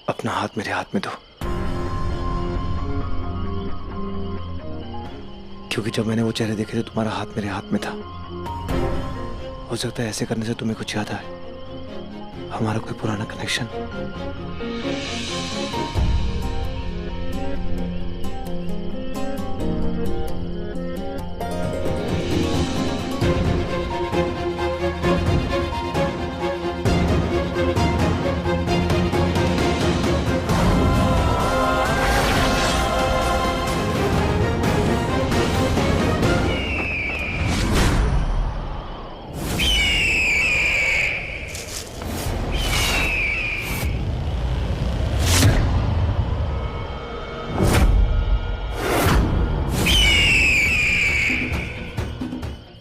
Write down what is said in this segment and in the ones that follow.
अपना हाथ मेरे हाथ में दो, क्योंकि जब मैंने वो चेहरे देखे थे तुम्हारा हाथ मेरे हाथ में था। हो सकता है ऐसे करने से तुम्हें कुछ याद आए, हमारा कोई पुराना कनेक्शन।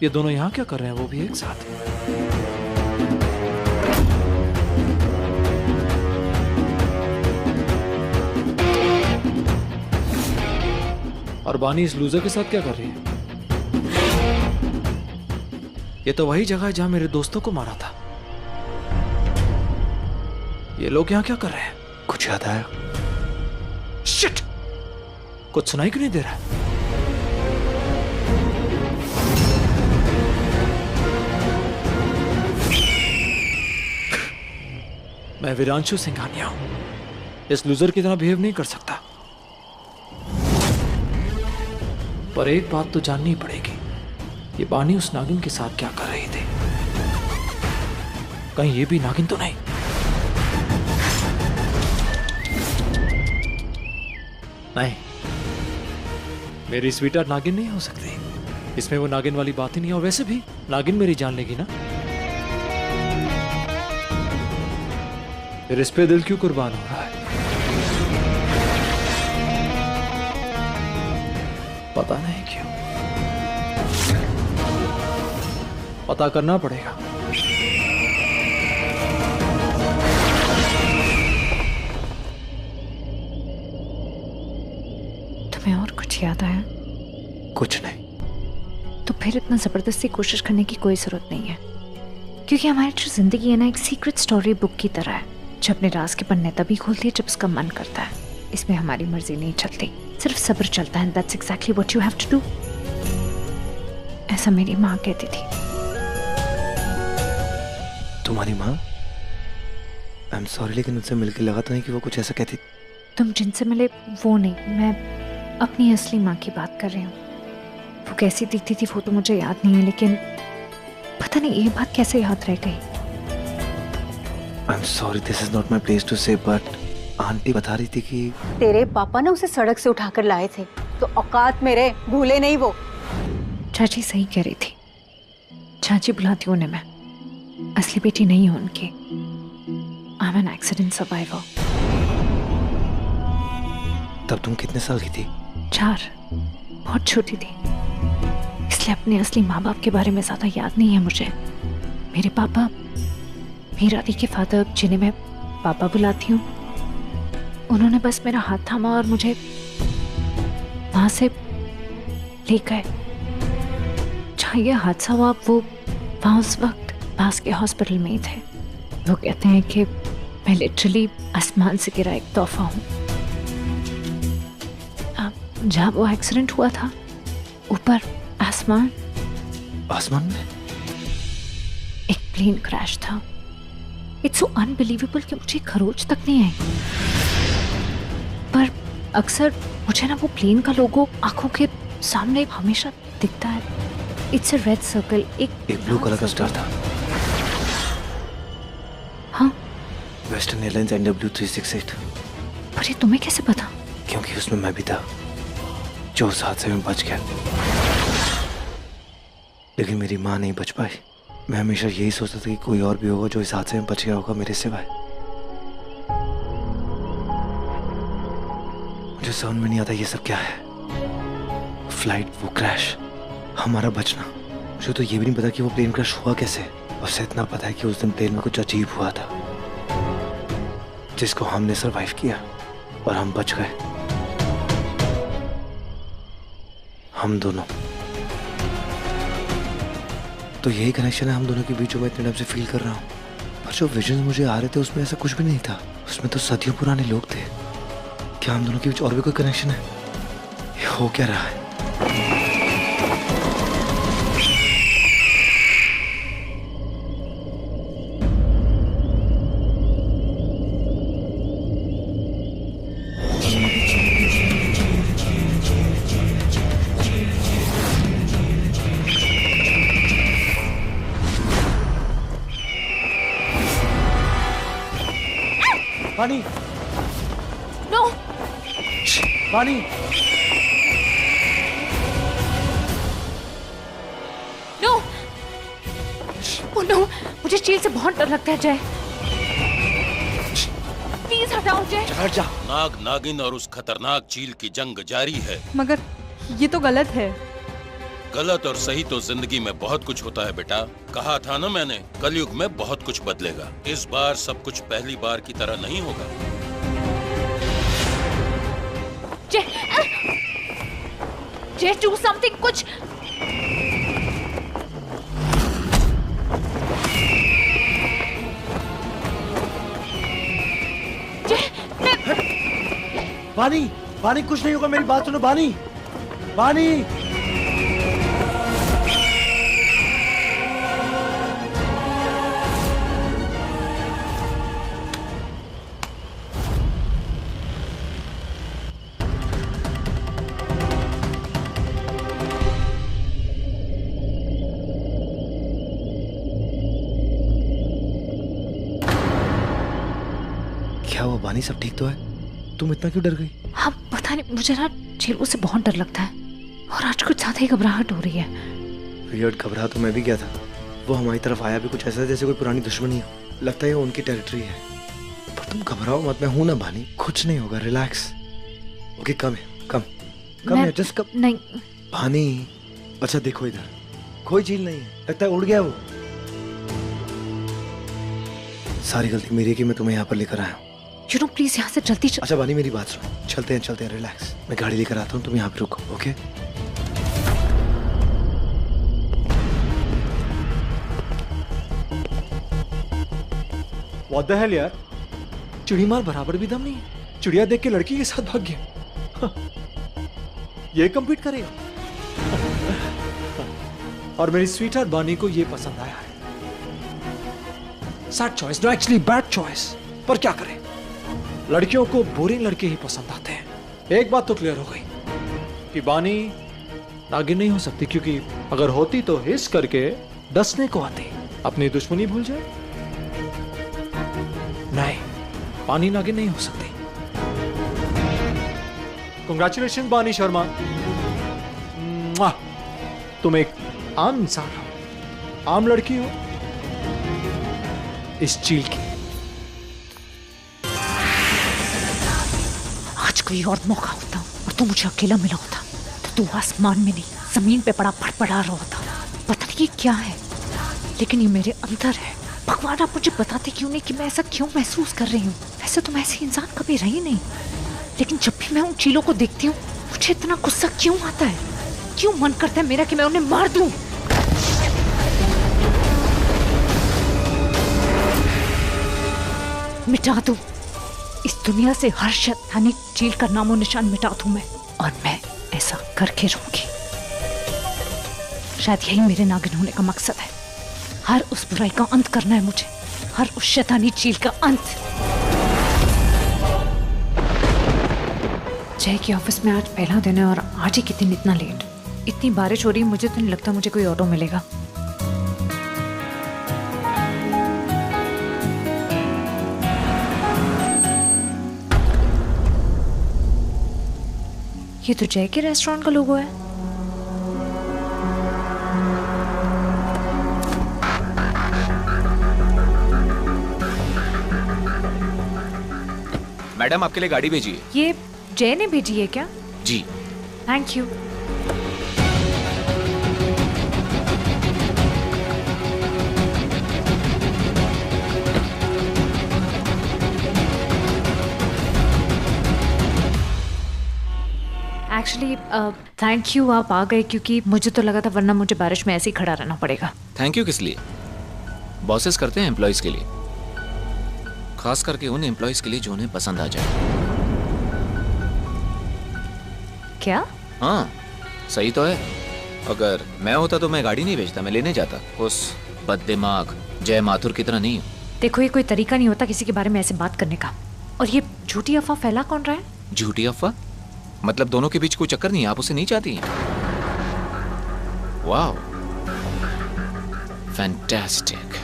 ये दोनों यहाँ क्या कर रहे हैं, वो भी एक साथ? और बानी इस लूजर के साथ क्या कर रही है? ये तो वही जगह है जहां मेरे दोस्तों को मारा था। ये लोग यहाँ क्या कर रहे हैं? कुछ याद आया? शिट! कुछ सुनाई क्यों नहीं दे रहा है? मैं वीरांशु सिंघानिया हूं, इस लूजर की तरह बिहेव नहीं कर सकता। पर एक बात तो जाननी पड़ेगी, ये बानी उस नागिन के साथ क्या कर रही थी? कहीं ये भी नागिन तो नहीं? नहीं, मेरी स्वीटर नागिन नहीं हो सकती। इसमें वो नागिन वाली बात ही नहीं है। और वैसे भी नागिन मेरी जान लेगी ना, फिर इस पे दिल क्यों कुर्बान हो रहा है? पता नहीं क्यों। पता करना पड़ेगा। तुम्हें और कुछ याद आया? कुछ नहीं। तो फिर इतना जबरदस्ती कोशिश करने की कोई जरूरत नहीं है, क्योंकि हमारी जो जिंदगी है ना, एक सीक्रेट स्टोरी बुक की तरह है, जो अपने राज के पन्ने तभी खोलती है जब उसका मन करता है। इसमें हमारी मर्जी नहीं चलती, सिर्फ सब्र चलता है। That's exactly what you have to do। ऐसा मेरी माँ कहती थी। तुम्हारी माँ? आई एम सॉरी, लेकिन उनसे मिलकर लगा तो नहीं कि वो कुछ ऐसा कहती। तुम जिनसे मिले वो नहीं, मैं अपनी असली माँ की बात कर रही हूँ। वो कैसी दिखती थी वो तो मुझे याद नहीं है, लेकिन पता नहीं ये बात कैसे याद रह गई। I am sorry, this is not my place to say, but aunty बता रही थी कि तेरे पापा ना उसे सड़क से उठाकर लाए थे, तो औकात मेरे भूले नहीं वो। चाची सही कह रही थी। चाची बुलाती हूँ उन्हें मैं, असली बेटी नहीं हूँ उनकी। I am an accident survivor. तब तुम कितने साल की थी? 4, बहुत छोटी थी, इसलिए अपने असली माँ बाप के बारे में ज्यादा याद नहीं है मुझे। मेरे पापा, मीरा दी के फादर, जिन्हें मैं पापा बुलाती हूँ, उन्होंने बस मेरा हाथ थामा और मुझे वहां से ले गए। जहाँ ये हादसा हुआ वो वहां उस वक्त पास के हॉस्पिटल में ही थे। वो कहते हैं कि मैं लिटरली आसमान से गिरा एक तोहफा हूँ। जहाँ वो एक्सीडेंट हुआ था, ऊपर आसमान में एक प्लेन क्रैश था। इट्स सो अनबिलीवेबल कि मुझे खरोच तक नहीं आई। पर अक्सर मुझे ना वो प्लेन का लोगो आंखों के सामने हमेशा दिखता है। इट्स अ रेड सर्कल, एक ब्लू कलर का स्टार था। हाँ, वेस्टर्न एयरलाइंस NW368। पर ये तुम्हें कैसे पता? क्योंकि उसमें मैं भी था, जो उस हादसे में बच गया। लेकिन मेरी माँ नहीं बच पाई। मैं हमेशा यही सोचता था कि कोई और भी होगा जो इस हादसे में बच गया होगा मेरे सिवाय। मुझे समझ में नहीं आता ये सब क्या है। फ्लाइट, वो क्रैश, हमारा बचना। मुझे तो ये भी नहीं पता कि वो प्लेन क्रैश हुआ कैसे। उससे इतना पता है कि उस दिन प्लेन में कुछ अजीब हुआ था, जिसको हमने सरवाइव किया और हम बच गए। हम दोनों। तो यही कनेक्शन है हम दोनों के बीच जो मैं इतने टाइम से फील कर रहा हूँ। पर जो विजन मुझे आ रहे थे उसमें ऐसा कुछ भी नहीं था। उसमें तो सदियों पुराने लोग थे। क्या हम दोनों के बीच और भी कोई कनेक्शन है? ये हो क्या रहा है? वानी, नो वानी, नो, ओ नो, मुझे चील से बहुत डर लगता है जय। प्लीज हटाओ जय। हट जा। नाग नागिन और उस खतरनाक चील की जंग जारी है। मगर ये तो गलत है। गलत और सही तो जिंदगी में बहुत कुछ होता है बेटा। कहा था ना मैंने, कलयुग में बहुत कुछ बदलेगा। इस बार सब कुछ पहली बार की तरह नहीं होगा। जय, जय डू समथिंग, कुछ। जय, वानी, वानी कुछ नहीं होगा, मेरी बात सुनो वानी, वानी। क्या हुआ वानी, सब ठीक तो है? तुम इतना क्यों डर गई? हाँ पता नहीं, मुझे ना चीलों से बहुत डर लगता है और आज कुछ ज्यादा ही घबराहट हो रही है। वियर्ड, घबरा तो मैं भी गया था। वो हमारी तरफ आया भी कुछ ऐसा जैसे कोई पुरानी दुश्मनी हो। लगता है वो उनकी टेरिटरी है। पर तुम घबराओ मत, मैं हूं ना वानी, कुछ नहीं होगा, रिलैक्स। ओके कम है, कम कम है, जस्ट कम। नहीं वानी, अच्छा देखो इधर, कोई झील नहीं है, लगता है उड़ गया वो। सारी गलती मेरी है कि मैं तुम्हें यहाँ पर लेकर आया हूँ। यू नो प्लीज यहाँ से जल्दी अच्छा वानी मेरी बात सुनो, चलते हैं, रिलैक्स। मैं गाड़ी लेकर आता हूँ, तुम यहाँ पे रुको, ओके? What the hell यार, चिड़ी मार बराबर भी दम नहीं है। चिड़िया देख के लड़की के साथ भाग गया। ये कम्पीट करेगा। और मेरी स्वीटहार्ट बानी को ये पसंद आया है। Sad choice, no actually bad choice, पर क्या करें, लड़कियों को बोरिंग लड़के ही पसंद आते हैं। एक बात तो क्लियर हो गई कि बानी नागिन नहीं हो सकती, क्योंकि अगर होती तो हिस करके डसने को आती। अपनी दुश्मनी भूल जाए। नहीं, बानी नागिन नहीं हो सकती। कांग्रेचुलेशन बानी शर्मा, तुम एक आम इंसान हो, आम लड़की हो इस चील की। आज कोई और मौका होता और तू मुझे अकेला मिला होता तो तू आसमान में नहीं जमीन पे पड़ा फड़फड़ा रहा होता। पता नहीं ये क्या है, लेकिन ये मेरे अंदर है। भगवान आप मुझे बताते क्यों नहीं कि मैं ऐसा क्यों महसूस कर रही हूँ। वैसे तो मैं ऐसी इंसान कभी रही नहीं, लेकिन जब भी मैं उन चीलों को देखती हूँ मुझे इतना गुस्सा क्यों आता है? क्यों मन करता है मेरा कि मैं उन्हें मार दूं? मिटा दूं इस दुनिया से हर शैतानी चील का नामो निशान मिटा दूं मैं, और मैं ऐसा करके रहूंगी। शायद यही मेरे नागिन होने का मकसद है। हर उस बुराई का अंत करना है मुझे, हर उस शैतानी चील का अंत। जय के ऑफिस में आज पहला दिन है और आज ही कितनी इतना लेट। इतनी बारिश हो रही है, मुझे तो नहीं लगता मुझे कोई ऑटो मिलेगा। ये तो जय के रेस्टोरेंट का लोगो है। मैडम आपके लिए गाड़ी भेजी है। ये जय ने भेजी है क्या? जी। Thank you. Actually thank you, आप आ गए, क्योंकि मुझे तो लगा था वरना मुझे बारिश में ऐसे ही खड़ा रहना पड़ेगा। थैंक यू किस लिए? बॉसेस करते हैं एम्प्लॉयज के लिए, खास करके उन एम्प्लॉयज के लिए जो उन्हें पसंद आ जाए। क्या? हाँ सही तो है। अगर मैं होता तो मैं गाड़ी नहीं भेजता, मैं लेने जाता। उस बददिमाग जय माथुर की तरह नहीं। देखो ये कोई तरीका नहीं होता किसी के बारे में ऐसे बात करने का। और ये झूठी अफवाह फैला कौन रहा है? झूठी अफवाह? मतलब दोनों के बीच कोई चक्कर नहीं है, आप उसे नहीं चाहती हैं? Wow fantastic.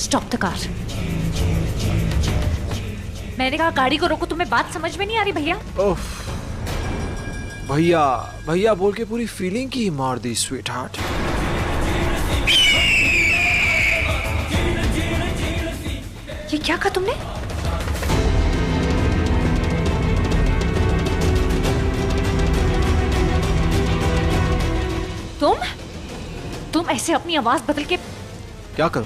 Stop the car. मैंने कहा गाड़ी को रोको। तुम्हें बात समझ में नहीं आ रही भैया? ओफ, भैया भैया बोल के पूरी फीलिंग की मार दी स्वीट हार्ट। ये क्या कहा तुमने? तुम ऐसे अपनी आवाज बदल के? क्या करूं?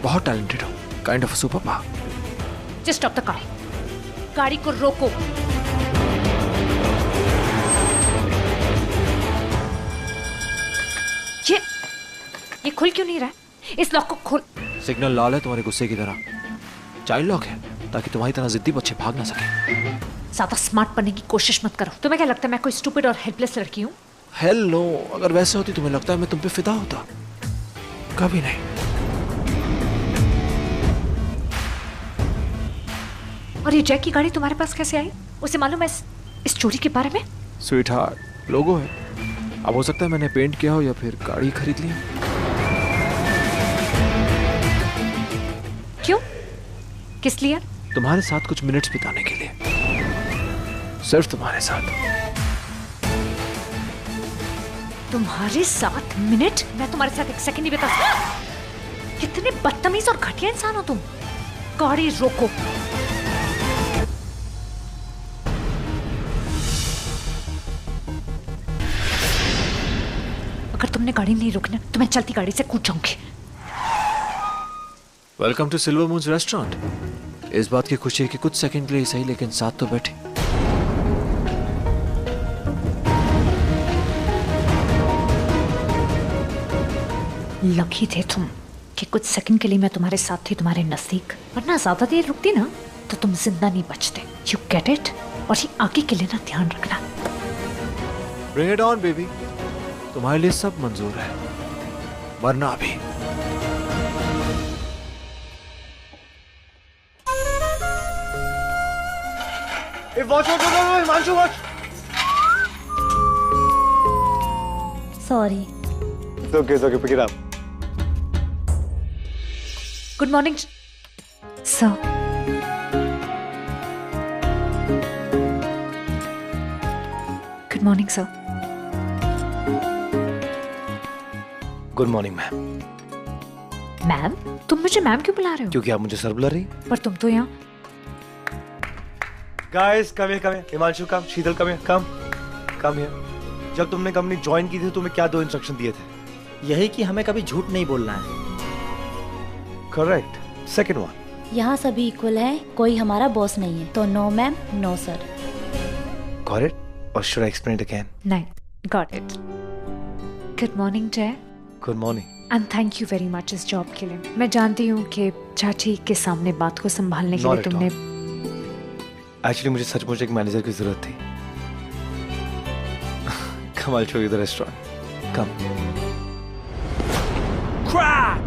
बहुत टैलेंटेड हो, kind of super power. Just stop the car. गाड़ी को रोको। ये खुल क्यों नहीं रहा है? इस लॉक को खोल। सिग्नल लाल है तुम्हारे गुस्से की तरह। चाइल्ड लॉक है ताकि तुम्हारी तरह जिद्दी बच्चे भाग ना सके। ज्यादा स्मार्ट बनने की कोशिश मत करो। तुम्हें क्या लगता है मैं कोई स्टूपिड और हेल्पलेस लड़की हूँ? हेल नो, अगर वैसे होती तुम्हें लगता है मैं तुम पे फिदा होता? कभी नहीं। और ये जैक की गाड़ी तुम्हारे पास कैसे आई? उसे मालूम है इस चोरी के बारे में? स्वीट हार्ट लोगो है। अब हो सकता है मैंने पेंट किया हो या फिर गाड़ी खरीद ली। क्यों? किस लिए? तुम्हारे साथ कुछ मिनट्स बिताने के लिए, सिर्फ तुम्हारे साथ। तुम्हारे साथ मिनट? मैं तुम्हारे साथ एक सेकंड नहीं बिता सकती। कितने बदतमीज और घटिया इंसान हो तुम। गाड़ी रोको। अगर तुमने गाड़ी नहीं रोकना तो मैं चलती गाड़ी से कूद जाऊंगी। Welcome to Silver Moons restaurant. इस बात की खुशी है कि कुछ सेकंड के लिए सही लेकिन साथ तो बैठे। लकी थे तुम कि कुछ सेकंड के लिए मैं तुम्हारे साथ थी, तुम्हारे नजदीक। वरना ज्यादा देर रुकती ना तो तुम जिंदा नहीं बचते। You get it? और ये आगे के लिए ना ध्यान रखना। ब्रिंग इट ऑन बेबी, तुम्हारे लिए सब मंजूर है, वरना भी। Sorry. It's okay, pick it up. Good morning sir. Good morning sir. Good morning ma'am. Ma'am? तुम मुझे मैम क्यों बुला रहे हो? क्योंकि आप मुझे सर बुला रही। पर तुम तो यहाँ। Guys come here. Himanshu come, Sheetal come here. जब तुमने कंपनी ज्वाइन की थी तुम्हें क्या 2 इंस्ट्रक्शन दिए थे? यही कि हमें कभी झूठ नहीं बोलना है। करेक्ट। सेकंड वन, यहाँ सभी इक्वल हैं, कोई हमारा बॉस नहीं है। तो no ma'am, no sir. Got it? और should I explain it again? नहीं, got it. Good morning Jai. Good morning and thank you very much इस जॉब के लिए। मैं जानती हूँ कि चाची के सामने बात को संभालने के लिए तुमने। एक्चुअली मुझे सचमुच एक मैनेजर की जरूरत थी। Come, I'll show you the restaurant. Come. Crap!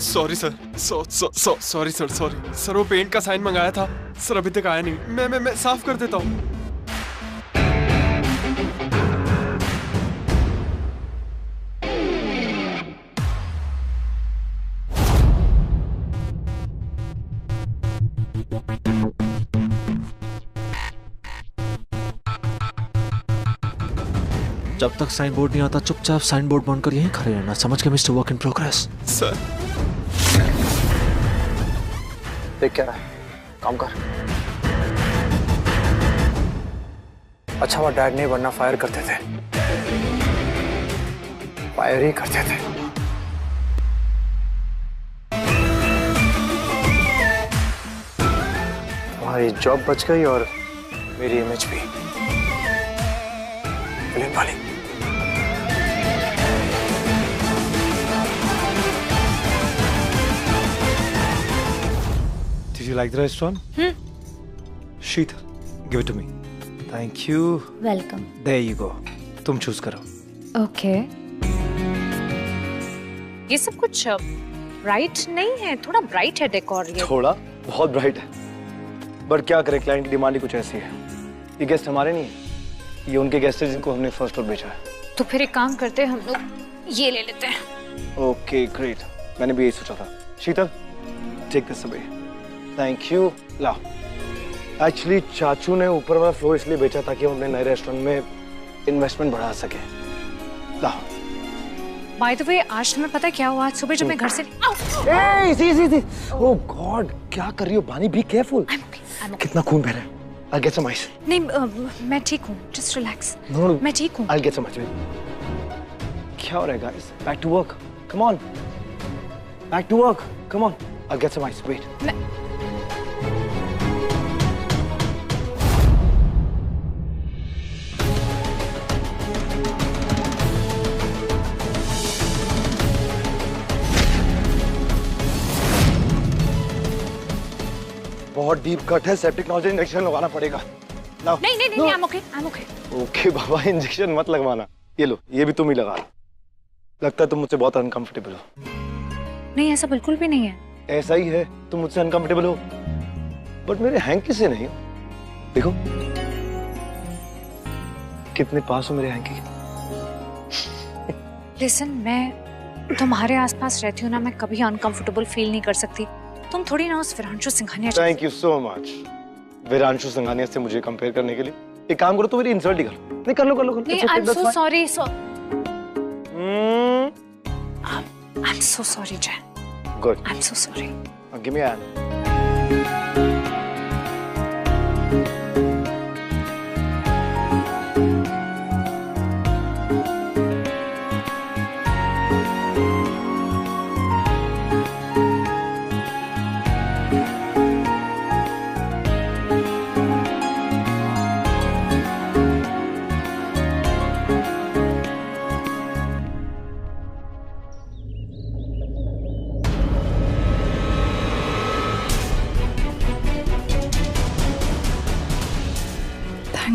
Sorry sir, sorry sir, वो पेंट का साइन मंगाया था सर, अभी तक आया नहीं। मैं साफ कर देता हूँ। जब तक साइन बोर्ड नहीं आता चुपचाप साइन बोर्ड बनकर यहीं खड़े रहना, समझ के mister work in progress. Sir देख क्या रहा है, काम कर। अच्छा वो डैड नहीं बनना फायर करते थे, फायर ही करते थे। तुम्हारी जॉब बच गई और मेरी इमेज भी। विलेन वाली। Did you like the restaurant? Sheetal, give it to me. Thank you. Welcome. There you go. तुम चूज करो। ओके ये सब कुछ ब्राइट नहीं है, थोड़ा ब्राइट है डेकोर ये। थोड़ा बहुत ब्राइट है, बट क्या करें, क्लाइंट की डिमांड ही कुछ ऐसी है। ये गेस्ट हमारे नहीं है, ये उनके गेस्ट हैं जिनको हमने फर्स्ट फ्लोर भेजा है। तो फिर एक काम करते हैं, हम लोग ये ले लेते हैं। ओके ग्रेट, मैंने भी यही सोचा था। Sheetal, take this away. Thank you. ला, एक्चुअली चाचू ने ऊपर वाला फ्लोर इसलिए बेचा ताकि हम अपने नए रेस्टोरेंट में इन्वेस्टमेंट बढ़ा सके। ला। बाय द वे, आज तुम्हें पता है क्या हुआ? आज सुबह जब मैं घर से ओह गॉड, क्या कर रही हो बानी? Be careful. कितना खून बह रहा है। I'll get some ice. नहीं मैं ठीक हूँ, just relax. No. मैं ठीक हूँ। I'll get some ice. क्या हो रहा है guys? Back to work. Come on. Back to work. Come on. I'll get some ice. Wait. बहुत डीप कट है, सेप्टिक नोजल इंजेक्शन लगाना पड़ेगा। नहीं, I'm okay. Okay Baba, injection मत लगवाना। ये लो, ये भी तुम ही लगा लो। लगता है तुम मुझसे बहुत अनकंफर्टेबल हो। नहीं, ऐसा बिल्कुल भी नहीं है। ऐसा ही है, तुम मुझसे अनकंफर्टेबल हो, बट मेरे हैंकी से नहीं हो। देखो कितने पास हो मेरे हैंकी। लिसन, मैं तुम्हारे आसपास रहती हूँ ना, मैं कभी अनकंफर्टेबल फील नहीं कर सकती। तुम थोड़ी ना उस Viranshu Singhania. Thank you so much. Viranshu Singhania से मुझे कंपेयर करने के लिए एक काम करो, तो मेरी इंसल्ट ही कर लो। नहीं, कर लो। नहीं, I am so sorry. I am so sorry Jai. Good. I am so sorry. Give me hand.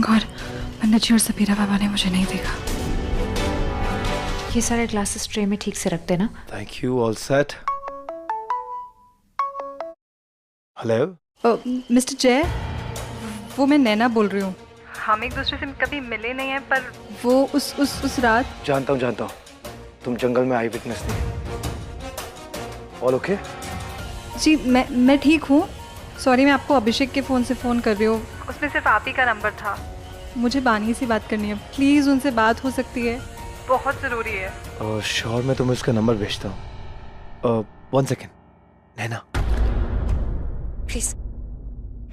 God, Pandit ji और सपीरा बाबा ने मुझे नहीं देखा। ये सारे ग्लासेस ट्रे में ठीक से रख देना। Thank you, all set. Hello mister जय, वो मैं नैना बोल रही हूँ। हम एक दूसरे से कभी मिले नहीं हैं, पर वो उस रात। जानता हूँ, तुम जंगल में आई विटनेस थी। All okay? जी मैं ठीक हूँ। सॉरी, मैं आपको अभिषेक के फ़ोन से फ़ोन कर रही हूँ, उसमें सिर्फ आप ही का नंबर था। मुझे बानी से बात करनी है, प्लीज़ उनसे बात हो सकती है? बहुत ज़रूरी है। श्योर, मैं तुम्हें उसका नंबर भेजता हूँ। 1 सेकेंड। Naina please.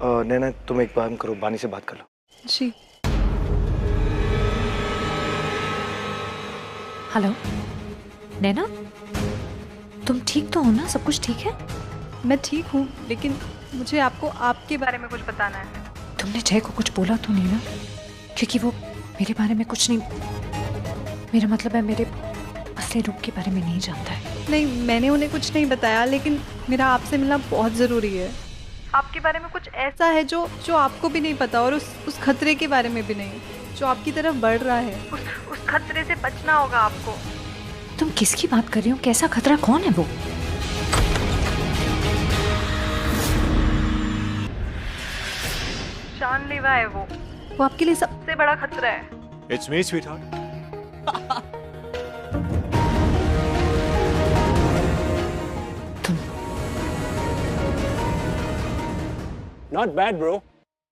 नैना, तुम एक काम करो, बानी से बात कर लो। जी। हेलो नैना, तुम ठीक तो हो ना? सब कुछ ठीक है? मैं ठीक हूँ, लेकिन मुझे आपको आपके बारे में कुछ बताना है। तुमने जय को कुछ बोला तो नहीं ना? क्योंकि वो मेरे बारे में कुछ नहीं, मेरा मतलब है मेरे असली रूप के बारे में नहीं जानता है। नहीं, मैंने उन्हें कुछ नहीं बताया, लेकिन मेरा आपसे मिलना बहुत ज़रूरी है। आपके बारे में कुछ ऐसा है जो आपको भी नहीं पता, और उस खतरे के बारे में भी नहीं जो आपकी तरफ बढ़ रहा है। उस खतरे से बचना होगा आपको। तुम किसकी बात कर रही हो? कैसा खतरा? कौन है वो? जानलेवा है वो आपके लिए सबसे बड़ा खतरा है। It's me, sweetheart. Not bad, bro.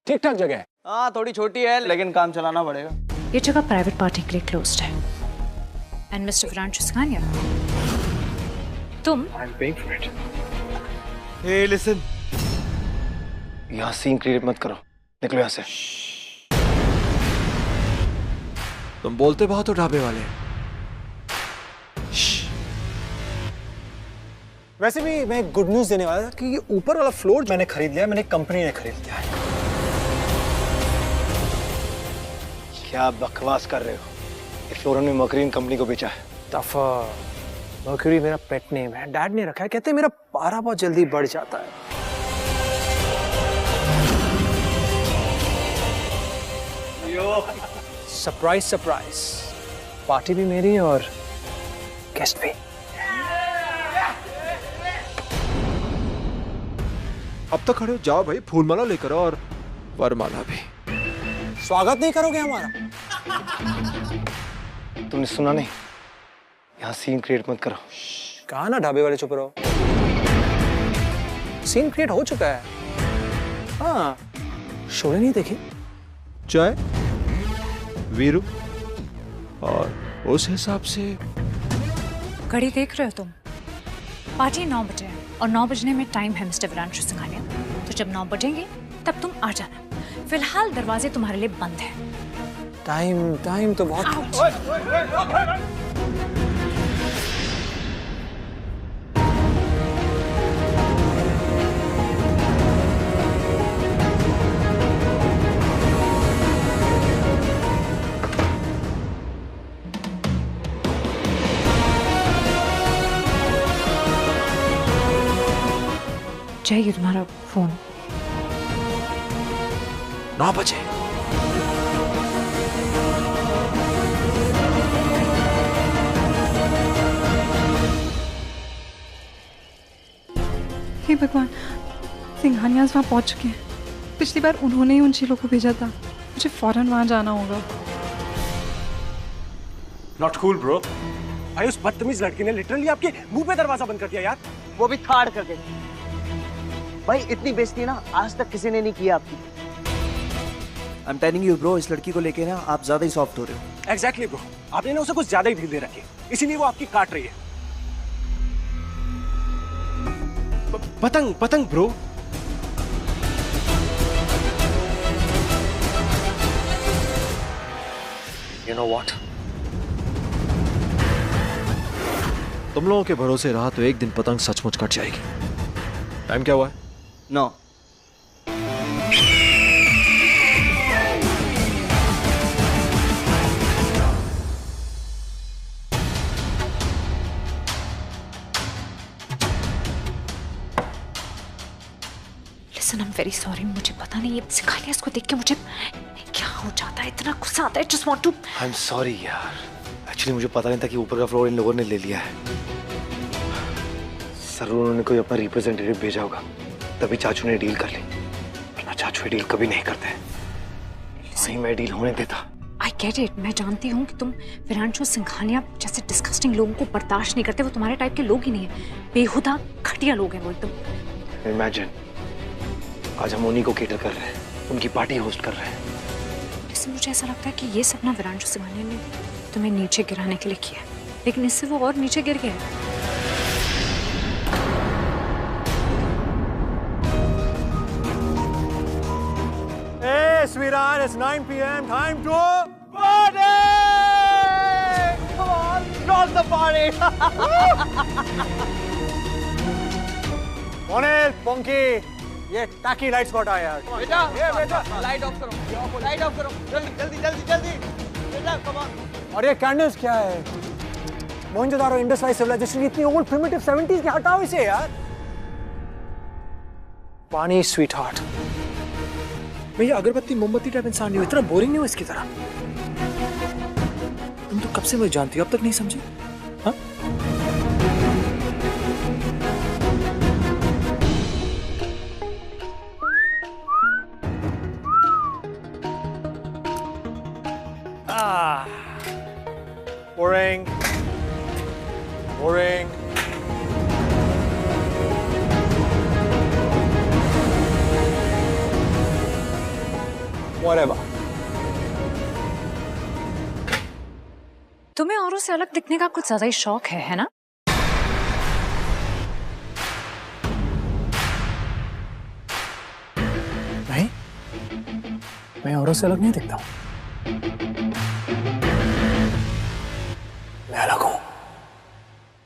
ठीक ठाक जगह है। हाँ, थोड़ी छोटी है, लेकिन काम चलाना पड़ेगा। ये जगह प्राइवेट पार्टी के लिए क्लोज्ड है। एंड मिस्टर विरांशु सिंघानिया, तुम I'm paying for it. Hey, listen. यहाँ सीन क्रिएट मत करो, निकलो यहाँ से। तुम बोलते बहुत हो ढाबे वाले। वैसे भी मैं गुड न्यूज देने वाला था कि ये ऊपर वाला फ्लोर मैंने खरीद लिया, मैंने कंपनी ने खरीद लिया है। क्या बकवास कर रहे हो? ये फ्लोरन ने मर्क्यूरी कंपनी को बेचा है। दफा मर्क्यूरी मेरा पेट नेम है, डैड ने रखा है। कहते हैं मेरा पारा बहुत जल्दी बढ़ जाता है। सरप्राइज सरप्राइज, पार्टी भी मेरी और गेस्ट भी। अब तक खड़े हो, जाओ भाई, फूलमाला लेकर आओ और वरमाला भी। स्वागत नहीं करोगे हमारा? तुमने सुना नहीं? यहाँ सीन क्रिएट मत करो। कहा ना ढाबे वाले चुप रहो। सीन क्रिएट हो चुका है। हाँ, शोले नहीं देखी? चाय, वीरू, और उस हिसाब से घड़ी देख रहे हो तुम? पार्टी 9 बजे है और 9 बजने में टाइम है मिस्टर विरांशु सिंघानिया। तो जब 9 बजेंगे तब तुम आ जाना। फिलहाल दरवाजे तुम्हारे लिए बंद है। टाइम तो बहुत। चाहिए तुम्हारा फोन। 9 बजे। हे भगवान, सिंघानियाज वहाँ पहुँच चुके हैं। पिछली बार उन्होंने ही उन चीलों को भेजा था। मुझे फौरन वहाँ जाना होगा। Not cool bro. भाई उस बदतमीज लड़की ने लिटरली आपके मुंह पे दरवाजा बंद कर दिया यार। वो भी थाड़ करके। भाई इतनी बेइज्जती ना आज तक किसी ने नहीं किया आपकी। I am telling you bro, इस लड़की को लेके ना आप ज्यादा ही सॉफ्ट हो रहे हो। एग्जैक्टली ब्रो, आपने ना उसे कुछ ज्यादा ही ढील दे रखी है, इसीलिए वो आपकी काट रही है। पतंग पतंग ब्रो। You know what? तुम लोगों के भरोसे रहा तो एक दिन पतंग सचमुच कट जाएगी। टाइम क्या हुआ है? 9। Listen, I'm very sorry, मुझे पता नहीं ये सिंघानिया इसको देख के मुझे क्या हो जाता है, इतना गुस्सा आता है। Just want to। I'm sorry यार, एक्चुअली मुझे पता नहीं था कि ऊपर का फ्लोर इन लोगों ने ले लिया है। सर उन्होंने कोई अपना रिप्रेजेंटेटिव भेजा होगा, तभी चाचू ने डील कर ली, वरना चाचू डील कभी नहीं करते। सही मैं डील होने देता। I get it, मैं जानती हूँ कि तुम विरांशु सिंघानिया जैसे डिस्गस्टिंग लोगों को बर्दाश्त नहीं करते। वो तुम्हारे टाइप के लोग ही नहीं है, बेहुदा घटिया लोग हैं वो एकदम। इमेजिन आज हम उन्हीं को केटर कर रहे हैं, उनकी पार्टी होस्ट कर रहे हैं। इससे मुझे ऐसा लगता है कि ये सब ना विरांशु सिंघानिया ने तुम्हें नीचे गिराने के लिए किया, लेकिन इससे वो और नीचे गिर गया। Hey, sweetheart, it's 9 p.m. Time to party! Come on, rock the party! Monil, Ponky, ये ताकि लाइट स्पॉट आया यार। बेटा, ये बेटा, लाइट ऑफ करो, लाइट ऑफ करो, जल्दी जल्दी जल्दी जल्दी, बेटा, कम ऑन। और ये कैंडल्स क्या है? मोहनजोदारो इंडस वैली सिविलाइजेशन इतनी ओल्ड प्रिमिटिव 70s की, हटाओ इसे यार। पानी स्वीट हार्ट। भैया अगरबत्ती मोमबत्ती टाइप इंसान नहीं हो, इतना बोरिंग नहीं हो इसकी तरह। तुम तो कब से मुझे जानती हो, अब तक नहीं समझी? हाँ? Boring. Boring. Whatever. तुम्हें औरों से अलग दिखने का कुछ ज्यादा ही शौक है ना? नहीं, मैं औरों से अलग नहीं दिखता हूँ। मैं अलग हूँ।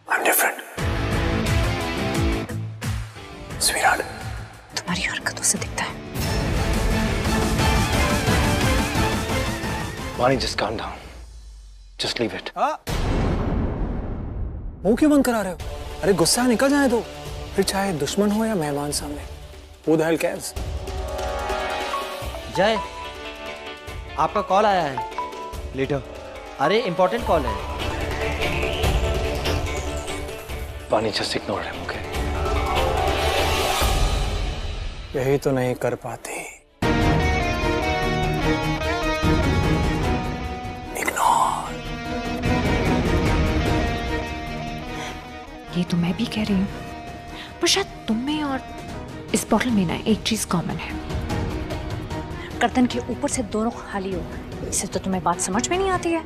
I'm different. Sweetheart. तुम्हारी हरकतों से दिखता है। वानी, just calm down. Just leave it. मुंह क्यों बंद करा रहे हो? अरे गुस्सा निकल जाए दो, फिर चाहे दुश्मन हो या मेहमान सामने. Who the hell cares? जय, आपका कॉल आया है. Later. अरे इम्पोर्टेंट कॉल है. वानी, just ignore him, okay? यही तो नहीं कर पाती. ये तो मैं भी कह रही हूँ, पर शायद तुम में और इस बॉटल में ना एक चीज कॉमन है. कर्तन के ऊपर से दोनों खाली हो. इससे तो तुम्हें बात समझ में नहीं आती है.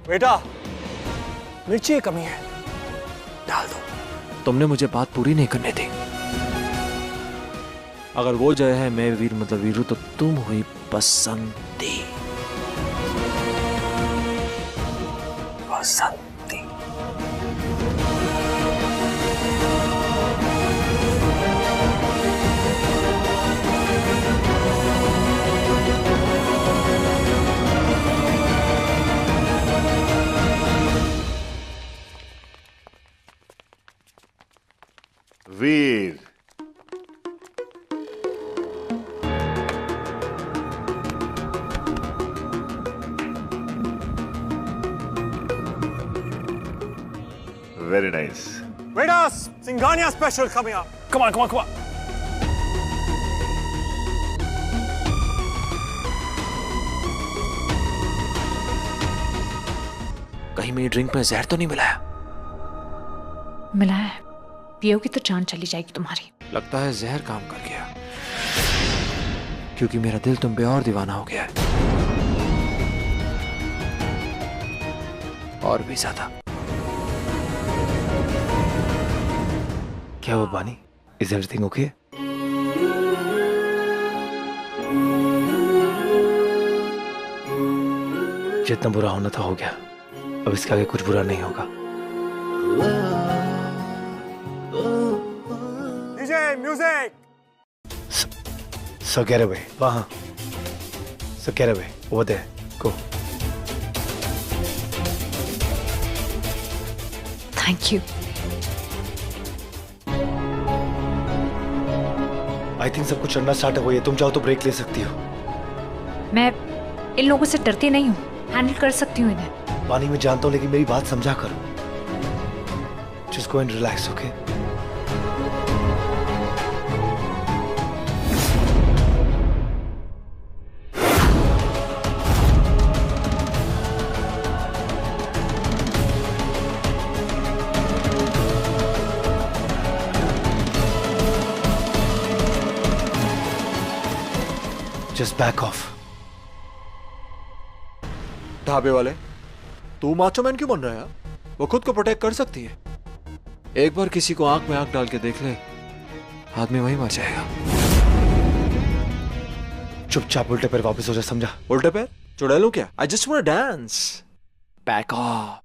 बेटा, मिर्ची की कमी है, डाल दो. तुमने मुझे बात पूरी नहीं करने दी. अगर वो जय है, मैं वीर मतलब वीरू, तो तुम हुई बसंती. बसंती. वीर, very nice. बेटा, Singhania special coming up. Come on, come on, come on. कहीं मेरी ड्रिंक में जहर तो नहीं मिलाया? मिला है. पियोगी तो जान चली जाएगी तुम्हारी. लगता है जहर काम कर गया, क्योंकि मेरा दिल तुम पे और दीवाना हो गया है, और भी ज्यादा. क्या हुआ वानी? Is everything okay? जितना बुरा होना था हो गया. अब इसके आगे कुछ बुरा नहीं होगा. DJ, music. So get away. वहाँ. So get away. Over there. Go. Thank you. I think सब कुछ चलना स्टार्ट हो गया. तुम चाहो तो ब्रेक ले सकती हो. मैं इन लोगों से डरती नहीं हूँ. हैंडल कर सकती हूँ इन्हें. पानी में जानता हूँ, लेकिन मेरी बात समझा करो. Just go and relax, okay? Just back off. ढाबे वाले, तू माचो मैन क्यों बन रहा है? वो खुद को प्रोटेक्ट कर सकती है. एक बार किसी को आंख में आंख डाल के देख ले, आदमी वहीं मर जाएगा. चुपचाप उल्टे पैर वापस हो जा, समझा? उल्टे पैर? चुड़ैल क्या? I just want to dance. Back off.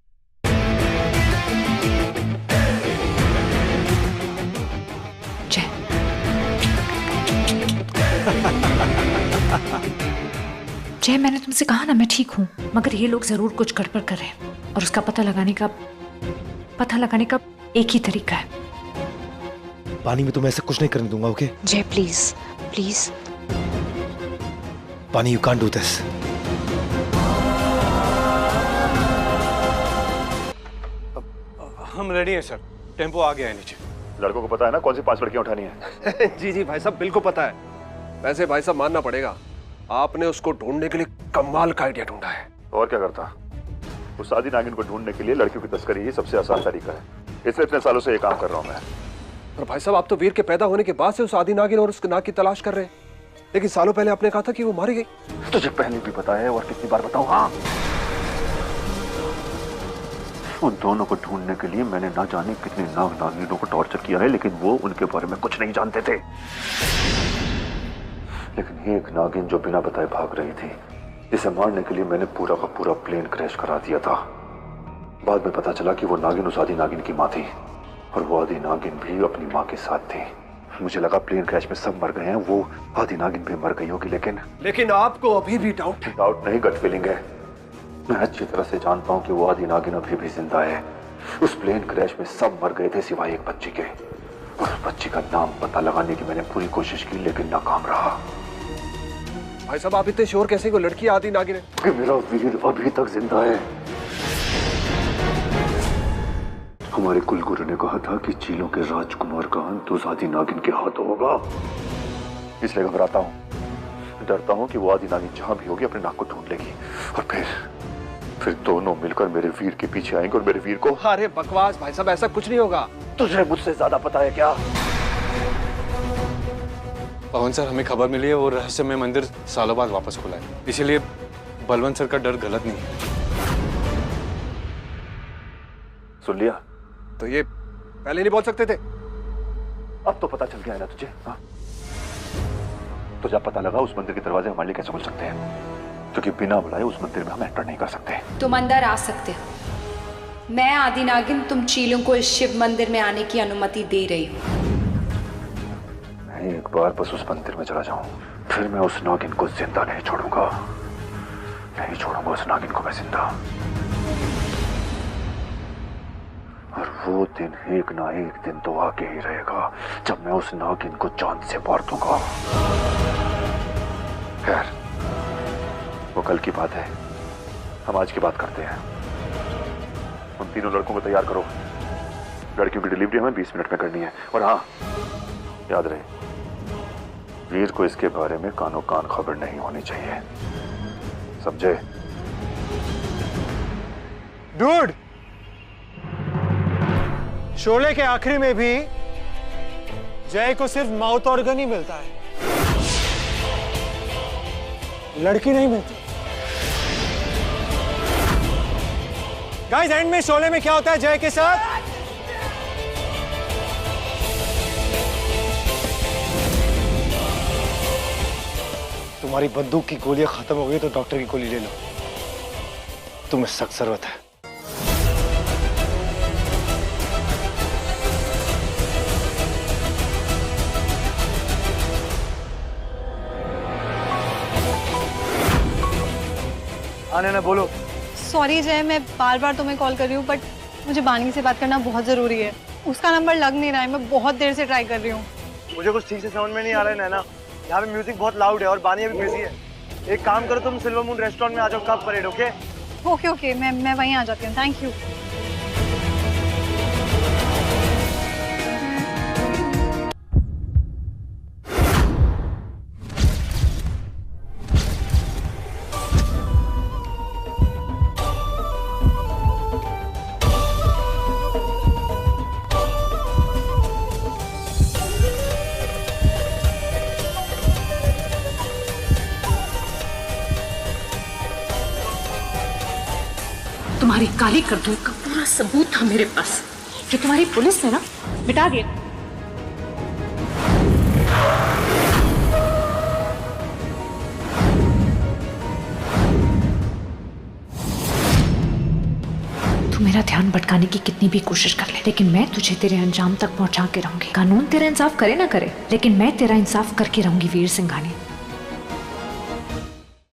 जय, मैंने तुमसे कहा ना मैं ठीक हूँ, मगर ये लोग जरूर कुछ गड़बड़ कर रहे हैं, और उसका पता लगाने का एक ही तरीका है. पानी में तुम्हें ऐसा कुछ नहीं करने दूंगा, ओके? जय प्लीज प्लीज. पानी, यू कांट डू दिस. हम रेडी हैं सर. टेम्पो आ गया है नीचे. लड़कों को पता है ना कौन सी 5 लड़कियां उठानी है? जी जी भाई साहब, बिल्कुल पता है. वैसे भाई साहब मानना पड़ेगा, आपने उसको ढूंढने के लिए कमाल का आइडिया ढूंढा है. और क्या करता? उस आदि नागिन को ढूंढने के लिए लड़कियों की तस्करी ही सबसे आसान तरीका है. इसलिए इतने सालों से ये काम कर रहा हूं मैं. पर भाई साहब, आप तो वीर के पैदा होने के बाद से उस आदि नागिन और उसके नाग की तलाश कर रहे हैं, लेकिन सालों पहले आपने कहा था कि वो मारी गई. तुझे पहले भी पता है, और कितनी बार बताऊं? हाँ, उन दोनों को ढूंढने के लिए मैंने ना जाने कितने नाग नागिनों को टॉर्चर किया है, लेकिन वो उनके बारे में कुछ नहीं जानते थे. लेकिन एक नागिन जो बिना बताए भाग रही थी, इसे मारने के लिए मैंने पूरा का पूरा प्लेन क्रैश करा दिया था। बाद में पता चला कि वो नागिन उस आदि नागिन की माँ थी और वो आदि नागिन भी अपनी माँ के साथ थी। मुझे लगा प्लेन क्रैश में सब मर गए हैं, वो आदि नागिन भी मर गई होगी, लेकिन आपको अभी भी डाउट है? डाउट नहीं, गट फीलिंग है। मैं अच्छी तरह से जानता हूँ कि वो आदि नागिन अभी भी जिंदा है। उस प्लेन क्रैश में सब मर गए थे सिवाय एक बच्ची के। उस बच्ची का नाम पता लगाने की मैंने पूरी कोशिश की लेकिन नाकाम रहा। भाई साहब आप इतने श्योर कैसे? को लड़की आदि नागिन है? कि मेरा वीर अभी तक जिंदा है। हमारे कुलगुरु ने कहा था कि चीलों के राजकुमार का अंत उस आदि नागिन के हाथों होगा, इसलिए घबराता हूँ, डरता हूँ कि वो आदि नागिन जहां भी होगी अपने नाक को ढूंढ लेगी और फिर दोनों मिलकर मेरे वीर के पीछे आएंगे और मेरे वीर को। अरे बकवास भाई साहब, ऐसा कुछ नहीं होगा। तुझे मुझसे ज्यादा पता है क्या? पवन सर, हमें खबर मिली है वो रहस्यमय मंदिर सालों बाद वापस खुला है, इसीलिए बलवंत सर का डर गलत नहीं है। सुन लिया? तो ये पहले नहीं बोल सकते थे? अब तो पता चल गया है ना तुझे? हाँ? तो जब पता लगा उस मंदिर के दरवाजे हमारे लिए कैसे खुल सकते हैं, क्योंकि बिना बुलाए उस मंदिर में हम एंटर नहीं कर सकते। तुम अंदर आ सकते हो। मैं आदि नागिन तुम चीलों को इस शिव मंदिर में आने की अनुमति दे रही हूँ। मैं एक बार बस उस मंदिर में चला जाऊं, फिर मैं उस नागिन को जिंदा नहीं छोड़ूंगा। नहीं छोड़ूंगा उस नागिन को मैं जिंदा। और वो दिन एक ना एक दिन तो आके ही रहेगा जब मैं उस नागिन को चांद से मार दूंगा। खैर, वो कल की बात है, हम आज की बात करते हैं। उन तीनों लड़कों को तैयार करो, लड़कियों की डिलीवरी हमें 20 मिनट में करनी है। और हाँ, याद रहे, वीर को इसके बारे में कानो कान खबर नहीं होनी चाहिए, समझे? डूड, शोले के आखिरी में भी जय को सिर्फ माउथ ऑर्गन ही मिलता है, लड़की नहीं मिलती। गाइस, एंड में शोले में क्या होता है जय के साथ? तुम्हारी बंदूक की गोलियां खत्म हो गई तो डॉक्टर की गोली ले लो, तुम्हें सख्त जरूरत है। आने ना, बोलो। सॉरी जय, मैं बार बार तुम्हें कॉल कर रही हूँ, बट मुझे बानी से बात करना बहुत जरूरी है। उसका नंबर लग नहीं रहा है, मैं बहुत देर से ट्राई कर रही हूँ। मुझे कुछ ठीक से समझ में नहीं आ रहा है नैना, यहाँ पे म्यूजिक बहुत लाउड है और बानी अभी बिजी है। एक काम करो, तुम सिल्वर मून रेस्टोरेंट में आ जाओ, कब परेड? ओके ओके ओके, मैं वहीं आ जाती हूँ। Thank you. तुम्हारी काली करतूत का पूरा सबूत था मेरे पास, जो तुम्हारी पुलिस ने ना मिटा दिया। तू मेरा ध्यान भटकाने की कितनी भी कोशिश कर ले, लेकिन मैं तुझे तेरे अंजाम तक पहुंचा के रहूंगी। कानून तेरा इंसाफ करे ना करे, लेकिन मैं तेरा इंसाफ करके रहूंगी वीर सिंघानी।